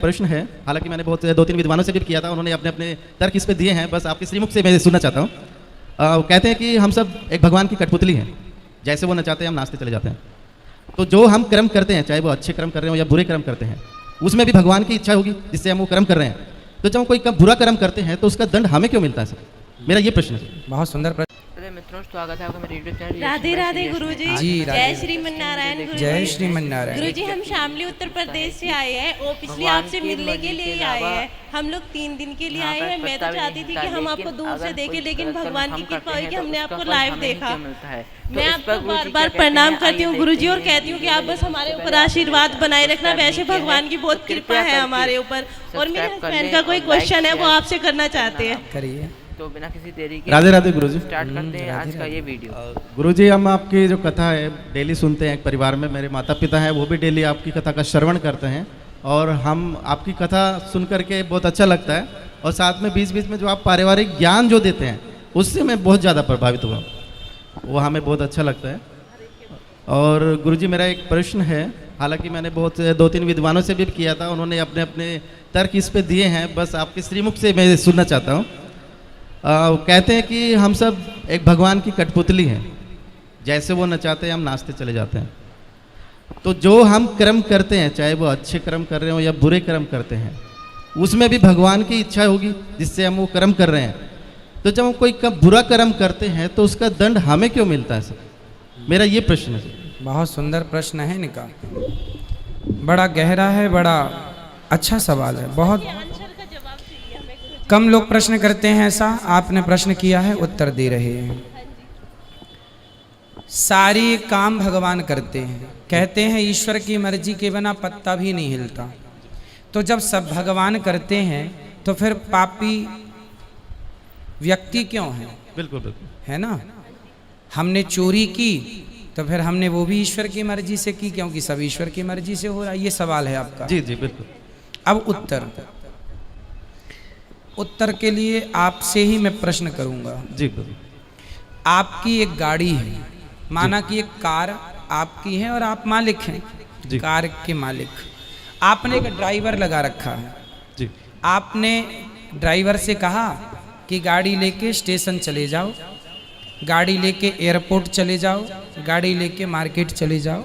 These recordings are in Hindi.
प्रश्न है। हालांकि मैंने बहुत 2-3 विद्वानों से भी किया था, उन्होंने अपने अपने तर्क इस पे दिए हैं, बस आपके श्रीमुख से मैं सुनना चाहता हूँ। कहते हैं कि हम सब एक भगवान की कठपुतली हैं, जैसे वो नचाते हैं हम नाचते चले जाते हैं। तो जो हम कर्म करते हैं, चाहे वो अच्छे कर्म कर रहे हो या बुरे कर्म करते हैं, उसमें भी भगवान की इच्छा होगी जिससे हम वो कर्म कर रहे हैं। तो जब हम कोई बुरा कर्म करते हैं तो उसका दंड हमें क्यों मिलता है सर? मेरा ये प्रश्न है। बहुत सुंदर प्रश्न। मित्रों, स्वागत है आपका मेरे यूट्यूब चैनल। राधे राधे गुरुजी। जी, जय श्रीमन्नारायण गुरुजी। जय श्रीमन्नारायण। गुरुजी, हम शामली उत्तर प्रदेश से आए हैं और पिछले आपसे मिलने के लिए आए हैं। हम लोग 3 दिन के लिए आए हैं। मैं तो चाहती थी कि हम आपको दूर से देखें, लेकिन भगवान की कृपा हुई कि हमने आपको लाइव देखा। मैं आपको बार बार प्रणाम करती हूँ गुरुजी और कहती हूँ कि आप बस हमारे ऊपर आशीर्वाद बनाए रखना। वैसे भगवान की बहुत कृपा है हमारे ऊपर। और मेरे हस्बैंड का कोई क्वेश्चन है, वो आपसे करना चाहते हैं। करिए। तो बिना किसी देरी के राधे राधे गुरुजी। स्टार्ट करते हैं आज का ये वीडियो। गुरुजी, हम आपकी जो कथा है डेली सुनते हैं। एक परिवार में मेरे माता पिता हैं, वो भी डेली आपकी कथा का श्रवण करते हैं और हम आपकी कथा सुन करके बहुत अच्छा लगता है। और साथ में बीच बीच में जो आप पारिवारिक ज्ञान जो देते हैं, उससे मैं बहुत ज़्यादा प्रभावित हुआ, वो हमें बहुत अच्छा लगता है। और गुरुजी, मेरा एक प्रश्न है। हालांकि मैंने बहुत 2-3 विद्वानों से भी किया था, उन्होंने अपने अपने तर्क इस पे दिए हैं, बस आपके श्रीमुख से मैं सुनना चाहता हूँ। कहते हैं कि हम सब एक भगवान की कठपुतली हैं, जैसे वो नचाते हैं हम नाचते चले जाते हैं। तो जो हम कर्म करते हैं, चाहे वो अच्छे कर्म कर रहे हो या बुरे कर्म करते हैं, उसमें भी भगवान की इच्छा होगी जिससे हम वो कर्म कर रहे हैं। तो जब हम कोई बुरा कर्म करते हैं तो उसका दंड हमें क्यों मिलता है सर? मेरा ये प्रश्न है। बहुत सुंदर प्रश्न है इनका, बड़ा गहरा है, बड़ा अच्छा सवाल है। बहुत कम लोग प्रश्न करते हैं ऐसा। आपने प्रश्न किया है, उत्तर दे रहे हैं। सारी काम भगवान करते हैं। कहते हैं ईश्वर की मर्जी के बिना पत्ता भी नहीं हिलता। तो जब सब भगवान करते हैं तो फिर पापी व्यक्ति क्यों है? बिल्कुल बिल्कुल, है ना। हमने चोरी की तो फिर हमने वो भी ईश्वर की मर्जी से की, क्योंकि सब ईश्वर की मर्जी से हो रहा है। ये सवाल है आपका। जी जी बिल्कुल। अब उत्तर के लिए आपसे ही मैं प्रश्न करूंगा। जी बिल्कुल। आपकी एक गाड़ी है, माना कि एक कार आपकी है और आप मालिक हैं कार के मालिक। आपने एक ड्राइवर लगा रखा है जी। आपने ड्राइवर से कहा कि गाड़ी लेके स्टेशन चले जाओ, गाड़ी लेके एयरपोर्ट चले जाओ, गाड़ी लेके मार्केट चले जाओ।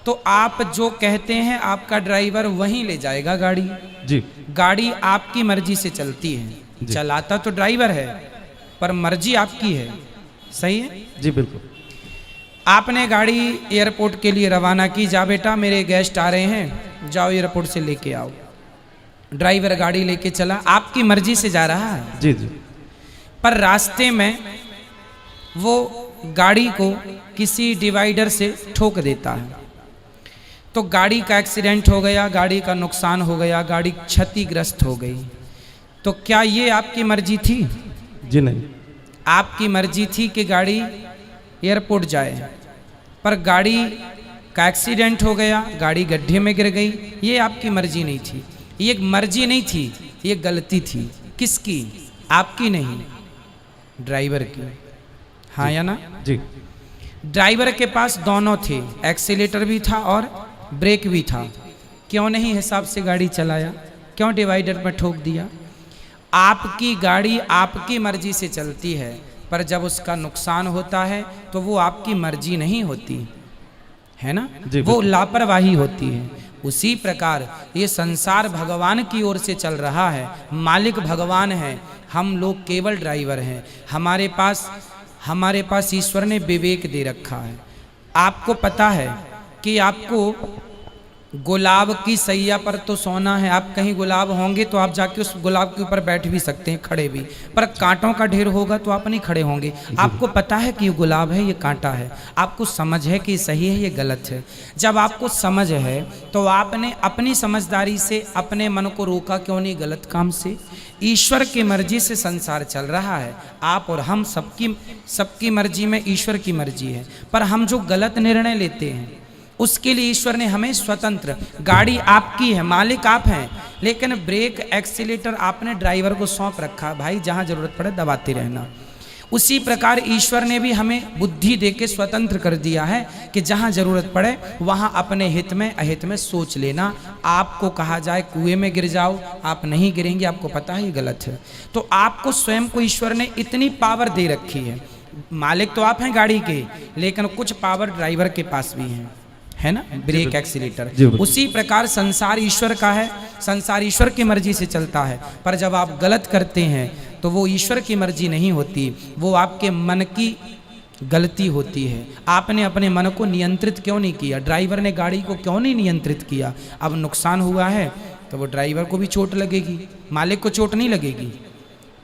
तो आप जो कहते हैं आपका ड्राइवर वहीं ले जाएगा गाड़ी। जी। गाड़ी आपकी मर्जी से चलती है। चलाता तो ड्राइवर है पर मर्जी आपकी है। सही है जी बिल्कुल। आपने गाड़ी एयरपोर्ट के लिए रवाना की, जा बेटा मेरे गेस्ट आ रहे हैं, जाओ एयरपोर्ट से लेके आओ। ड्राइवर गाड़ी लेके चला, आपकी मर्जी से जा रहा है। जी जी। पर रास्ते में वो गाड़ी को किसी डिवाइडर से ठोक देता है, तो गाड़ी का एक्सीडेंट हो गया, गाड़ी का नुकसान हो गया, गाड़ी क्षतिग्रस्त हो गई। तो क्या ये आपकी मर्जी थी? जी नहीं। आपकी मर्जी थी कि गाड़ी एयरपोर्ट जाए, पर गाड़ी का एक्सीडेंट हो गया, गाड़ी गड्ढे में गिर गई। ये आपकी मर्जी नहीं थी। ये मर्जी नहीं थी, ये गलती थी। किसकी? आपकी नहीं, ड्राइवर की। हाँ या ना? जी। ड्राइवर के पास दोनों थे, एक्सीलेटर भी था और ब्रेक भी था। क्यों नहीं हिसाब से गाड़ी चलाया? क्यों डिवाइडर पर ठोक दिया? आपकी गाड़ी आपकी मर्जी से चलती है, पर जब उसका नुकसान होता है तो वो आपकी मर्जी नहीं होती है ना, वो लापरवाही होती है। उसी प्रकार ये संसार भगवान की ओर से चल रहा है, मालिक भगवान है, हम लोग केवल ड्राइवर हैं। हमारे पास ईश्वर ने विवेक दे रखा है। आपको पता है कि आपको गुलाब की सैया पर तो सोना है। आप कहीं गुलाब होंगे तो आप जाके उस गुलाब के ऊपर बैठ भी सकते हैं, खड़े भी, पर कांटों का ढेर होगा तो आप नहीं खड़े होंगे। आपको पता है कि ये गुलाब है, ये कांटा है, आपको समझ है कि सही है, ये गलत है। जब आपको समझ है तो आपने अपनी समझदारी से अपने मन को रोका क्यों नहीं गलत काम से? ईश्वर की मर्जी से संसार चल रहा है। आप और हम सबकी मर्जी में ईश्वर की मर्जी है, पर हम जो गलत निर्णय लेते हैं उसके लिए ईश्वर ने हमें स्वतंत्र, गाड़ी आपकी है, मालिक आप हैं, लेकिन ब्रेक एक्सीलेटर आपने ड्राइवर को सौंप रखा, भाई जहां जरूरत पड़े दबाते रहना। उसी प्रकार ईश्वर ने भी हमें बुद्धि देके स्वतंत्र कर दिया है कि जहाँ जरूरत पड़े वहाँ अपने हित में अहित में सोच लेना। आपको कहा जाए कुएं में गिर जाओ, आप नहीं गिरेंगे, आपको पता है ये गलत है। तो आपको स्वयं को ईश्वर ने इतनी पावर दे रखी है। मालिक तो आप हैं गाड़ी के, लेकिन कुछ पावर ड्राइवर के पास भी है ना, ब्रेक एक्सीलेटर। उसी प्रकार संसार ईश्वर का है, संसार ईश्वर की मर्जी से चलता है। पर जब आप गलत करते हैं तो वो ईश्वर की मर्जी नहीं होती, वो आपके मन की गलती होती है। आपने अपने मन को नियंत्रित क्यों नहीं किया? ड्राइवर ने गाड़ी को क्यों नहीं नियंत्रित किया? अब नुकसान हुआ है तो वो ड्राइवर को भी चोट लगेगी, मालिक को चोट नहीं लगेगी।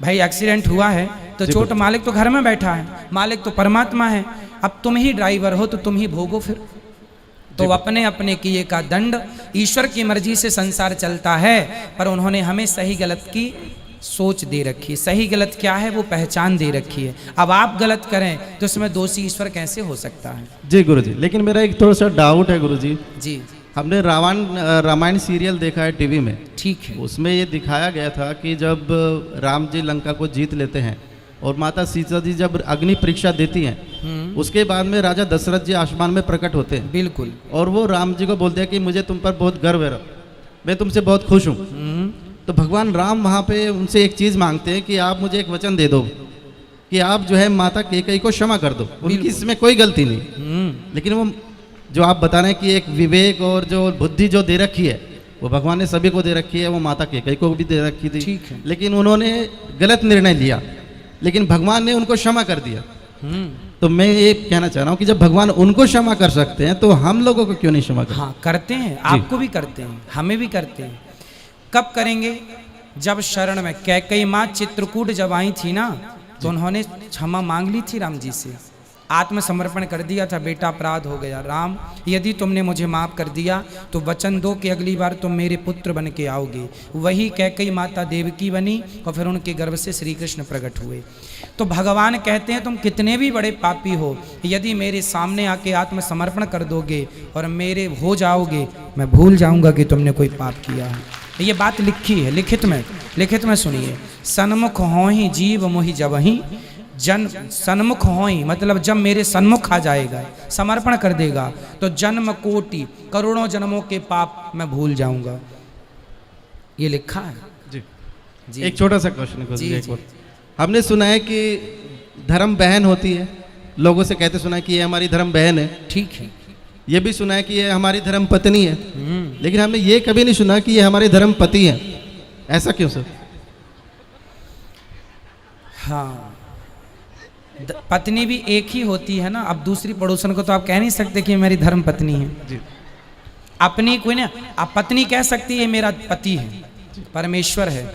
भाई एक्सीडेंट हुआ है तो चोट मालिक तो घर में बैठा है, मालिक तो परमात्मा है। अब तुम ही ड्राइवर हो तो तुम ही भोगो फिर। तो अपने अपने किए का दंड, ईश्वर की मर्जी से संसार चलता है, पर उन्होंने हमें सही गलत की सोच दे रखी है। सही गलत क्या है वो पहचान दे रखी है। अब आप गलत करें तो इसमें दोषी ईश्वर कैसे हो सकता है? जी गुरुजी, लेकिन मेरा एक थोड़ा सा डाउट है गुरुजी। जी, हमने रामायण सीरियल देखा है टीवी में, ठीक है। उसमें ये दिखाया गया था कि जब राम जी लंका को जीत लेते हैं और माता सीता जी जब अग्नि परीक्षा देती हैं, उसके बाद में राजा दशरथ जी आसमान में प्रकट होते हैं। बिल्कुल। और वो राम जी को बोलते हैं कि मुझे तुम पर बहुत गर्व है, मैं तुमसे बहुत खुश हूँ। तो भगवान राम वहाँ पे उनसे एक चीज़ मांगते हैं कि आप मुझे एक वचन दे दो कि आप जो है माता कैकेयी को क्षमा कर दो, उनकी इसमें कोई गलती नहीं। लेकिन वो जो आप बता रहे हैं कि एक विवेक और जो बुद्धि जो दे रखी है वो भगवान ने सभी को दे रखी है, वो माता कैकेयी को भी दे रखी थी। ठीक है। लेकिन उन्होंने गलत निर्णय लिया, लेकिन भगवान ने उनको क्षमा कर दिया। तो मैं ये कहना चाह रहा हूँ कि जब भगवान उनको क्षमा कर सकते हैं तो हम लोगों को क्यों नहीं क्षमा करते? हाँ, करते हैं, आपको भी करते हैं, हमें भी करते हैं। कब करेंगे? जब शरण में कैकेयी माँ चित्रकूट जब आई थी ना, तो उन्होंने क्षमा मांग ली थी राम जी से, आत्मसमर्पण कर दिया था, बेटा अपराध हो गया, राम यदि तुमने मुझे माफ़ कर दिया तो वचन दो कि अगली बार तुम मेरे पुत्र बन के आओगे। वही कैकेयी माता देवकी बनी और फिर उनके गर्भ से श्री कृष्ण प्रकट हुए। तो भगवान कहते हैं तुम कितने भी बड़े पापी हो, यदि मेरे सामने आके आत्मसमर्पण कर दोगे और मेरे हो जाओगे, मैं भूल जाऊंगा कि तुमने कोई पाप किया है। ये बात लिखी है, लिखित में सुनिए। सन्मुख हो ही जीव मोहि जब ही जन सन्मुख हो ही, मतलब जब मेरे सन्मुख आ जाएगा, समर्पण कर देगा, तो जन्म कोटि करोड़ों जन्मों के पाप मैं भूल जाऊंगा। ये लिखा है। जी, जी। एक छोटा सा क्वेश्चन है। जी। हमने सुना है कि धर्म बहन होती है, लोगों से कहते सुना है कि ये हमारी धर्म बहन है। ठीक है। ये भी सुना है कि ये हमारी धर्म पत्नी है, लेकिन हमने ये कभी नहीं सुना कि ये हमारे धर्म पति है। ऐसा क्यों सर? हाँ, पत्नी भी एक ही होती है ना। अब दूसरी पड़ोसन को तो आप कह नहीं सकते कि मेरी धर्म पत्नी है। जी। अपनी कोई ना, आप पत्नी कह सकती है मेरा पति है, परमेश्वर है।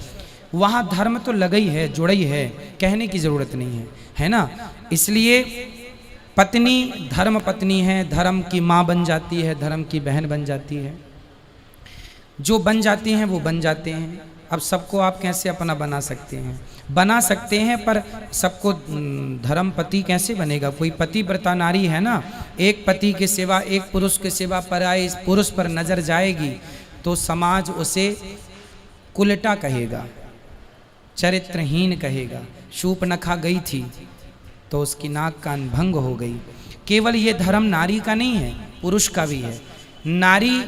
वहाँ धर्म तो लगा ही है, जुड़ा ही है, कहने की जरूरत नहीं है, है ना। इसलिए पत्नी धर्म पत्नी है, धर्म की माँ बन जाती है, धर्म की बहन बन जाती है। जो बन जाती हैं वो बन जाते हैं। अब सबको आप कैसे अपना बना सकते हैं? बना सकते हैं, पर सबको धर्म पति कैसे बनेगा? कोई पतिव्रता नारी है ना, एक पति के सिवा, एक पुरुष के सिवा पराये इस पुरुष पर नजर जाएगी तो समाज उसे कुलटा कहेगा, चरित्रहीन कहेगा। शूर्पणखा गई थी तो उसकी नाक कान भंग हो गई। केवल ये धर्म नारी का नहीं है, पुरुष का भी है। नारी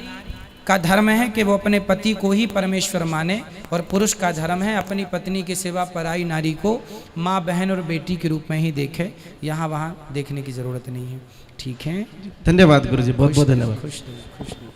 का धर्म है कि वो अपने पति को ही परमेश्वर माने, और पुरुष का धर्म है अपनी पत्नी के सिवा पराई नारी को माँ, बहन और बेटी के रूप में ही देखे। यहाँ वहाँ देखने की जरूरत नहीं है। ठीक है, धन्यवाद गुरुजी, बहुत बहुत धन्यवाद। खुश रहिए।